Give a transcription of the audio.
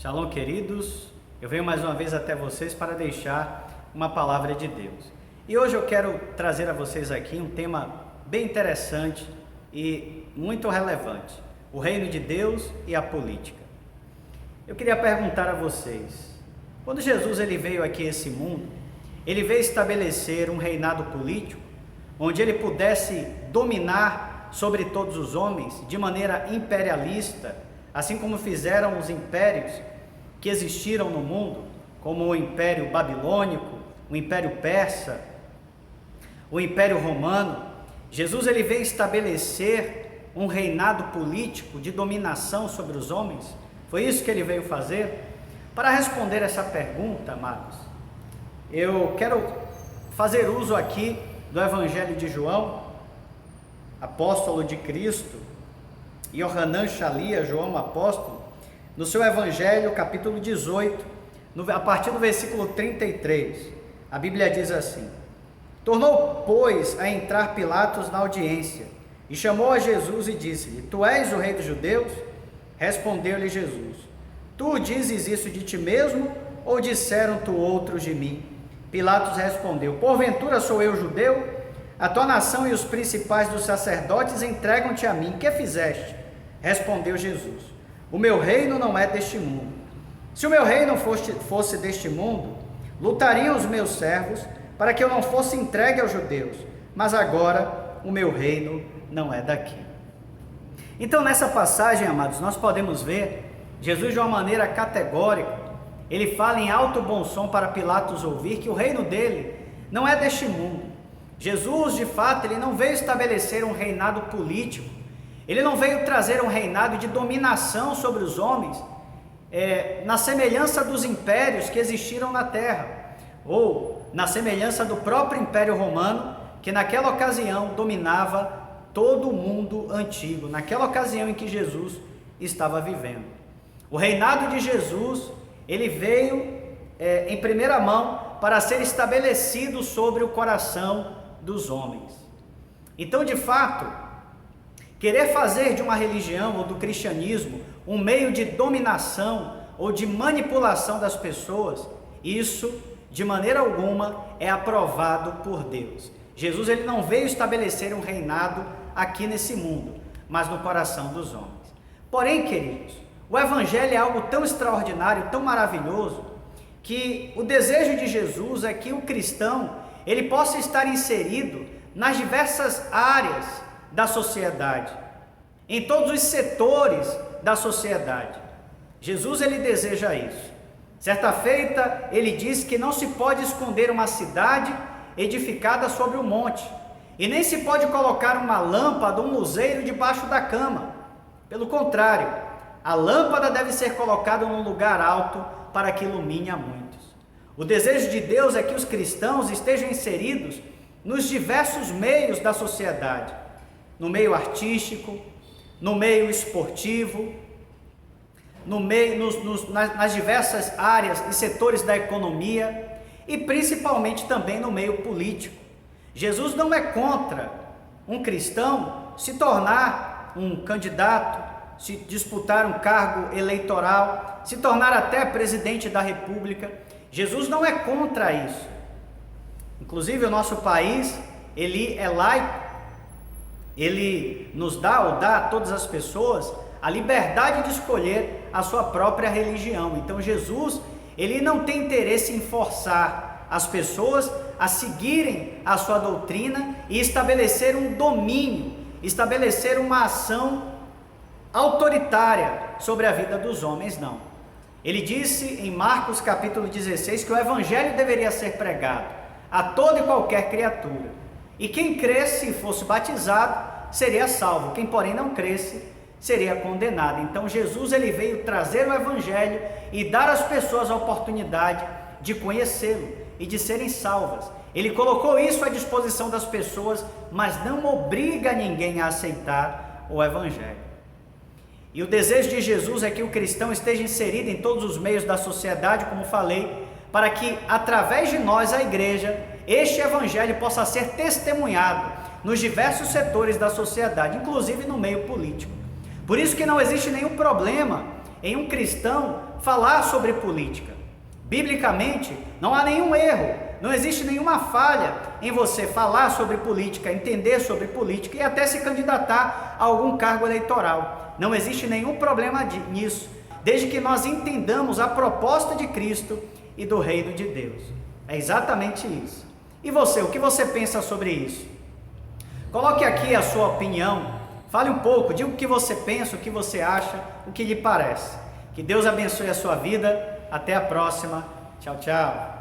Shalom, queridos. Eu venho mais uma vez até vocês para deixar uma palavra de Deus. E hoje eu quero trazer a vocês aqui um tema bem interessante e muito relevante: o reino de Deus e a política. Eu queria perguntar a vocês: quando Jesus veio aqui a esse mundo, ele veio estabelecer um reinado político onde ele pudesse dominar sobre todos os homens de maneira imperialista, assim como fizeram os impérios que existiram no mundo, como o Império Babilônico, o Império Persa, o Império Romano. Jesus veio estabelecer um reinado político de dominação sobre os homens. Foi isso que ele veio fazer? Para responder essa pergunta, amados, eu quero fazer uso aqui do Evangelho de João, apóstolo de Cristo, Yohanan Shalia, João apóstolo, no seu Evangelho, capítulo 18, a partir do versículo 33, a Bíblia diz assim: tornou, pois, a entrar Pilatos na audiência, e chamou a Jesus e disse-lhe: Tu és o rei dos judeus? Respondeu-lhe Jesus: Tu dizes isso de ti mesmo, ou disseram-te outros de mim? Pilatos respondeu: Porventura sou eu judeu? A tua nação e os principais dos sacerdotes entregam-te a mim. Que fizeste? Respondeu Jesus: O meu reino não é deste mundo. Se o meu reino fosse deste mundo, lutariam os meus servos para que eu não fosse entregue aos judeus, mas agora o meu reino não é daqui. Então, nessa passagem, amados, nós podemos ver Jesus de uma maneira categórica. Ele fala em alto bom som para Pilatos ouvir que o reino dele não é deste mundo. Jesus, de fato, ele não veio estabelecer um reinado político, ele não veio trazer um reinado de dominação sobre os homens, na semelhança dos impérios que existiram na terra, ou na semelhança do próprio Império Romano, que naquela ocasião dominava todo o mundo antigo, naquela ocasião em que Jesus estava vivendo. O reinado de Jesus, ele veio em primeira mão para ser estabelecido sobre o coração dos homens. Então, de fato, querer fazer de uma religião ou do cristianismo um meio de dominação ou de manipulação das pessoas, isso de maneira alguma é aprovado por Deus. Jesus ele não veio estabelecer um reinado aqui nesse mundo, mas no coração dos homens. Porém, queridos, o Evangelho é algo tão extraordinário, tão maravilhoso, que o desejo de Jesus é que o cristão ele possa estar inserido nas diversas áreas da sociedade, em todos os setores da sociedade. Jesus ele deseja isso. Certa feita ele diz que não se pode esconder uma cidade edificada sobre um monte, e nem se pode colocar uma lâmpada, um luzeiro debaixo da cama. Pelo contrário, a lâmpada deve ser colocada num lugar alto para que ilumine a muitos. O desejo de Deus é que os cristãos estejam inseridos nos diversos meios da sociedade, no meio artístico, no meio esportivo, nas diversas áreas e setores da economia e principalmente também no meio político. Jesus não é contra um cristão se tornar um candidato, se disputar um cargo eleitoral, se tornar até presidente da República. Jesus não é contra isso. Inclusive o nosso país, ele é laico, ele nos dá ou dá a todas as pessoas a liberdade de escolher a sua própria religião. Então Jesus, ele não tem interesse em forçar as pessoas a seguirem a sua doutrina e estabelecer um domínio, estabelecer uma ação autoritária sobre a vida dos homens, não. Ele disse em Marcos capítulo 16 que o Evangelho deveria ser pregado a toda e qualquer criatura, e quem cresce e fosse batizado seria salvo, quem porém não cresce seria condenado. Então Jesus ele veio trazer o Evangelho e dar às pessoas a oportunidade de conhecê-lo e de serem salvas. Ele colocou isso à disposição das pessoas, mas não obriga ninguém a aceitar o Evangelho. E o desejo de Jesus é que o cristão esteja inserido em todos os meios da sociedade, como falei, para que através de nós, a igreja, este evangelho possa ser testemunhado nos diversos setores da sociedade, inclusive no meio político. Por isso que não existe nenhum problema em um cristão falar sobre política. Biblicamente, não há nenhum erro, não existe nenhuma falha em você falar sobre política, entender sobre política e até se candidatar a algum cargo eleitoral. Não existe nenhum problema nisso, desde que nós entendamos a proposta de Cristo e do reino de Deus. É exatamente isso. E você, o que você pensa sobre isso? Coloque aqui a sua opinião, fale um pouco, diga o que você pensa, o que você acha, o que lhe parece. Que Deus abençoe a sua vida. Até a próxima. Tchau, tchau.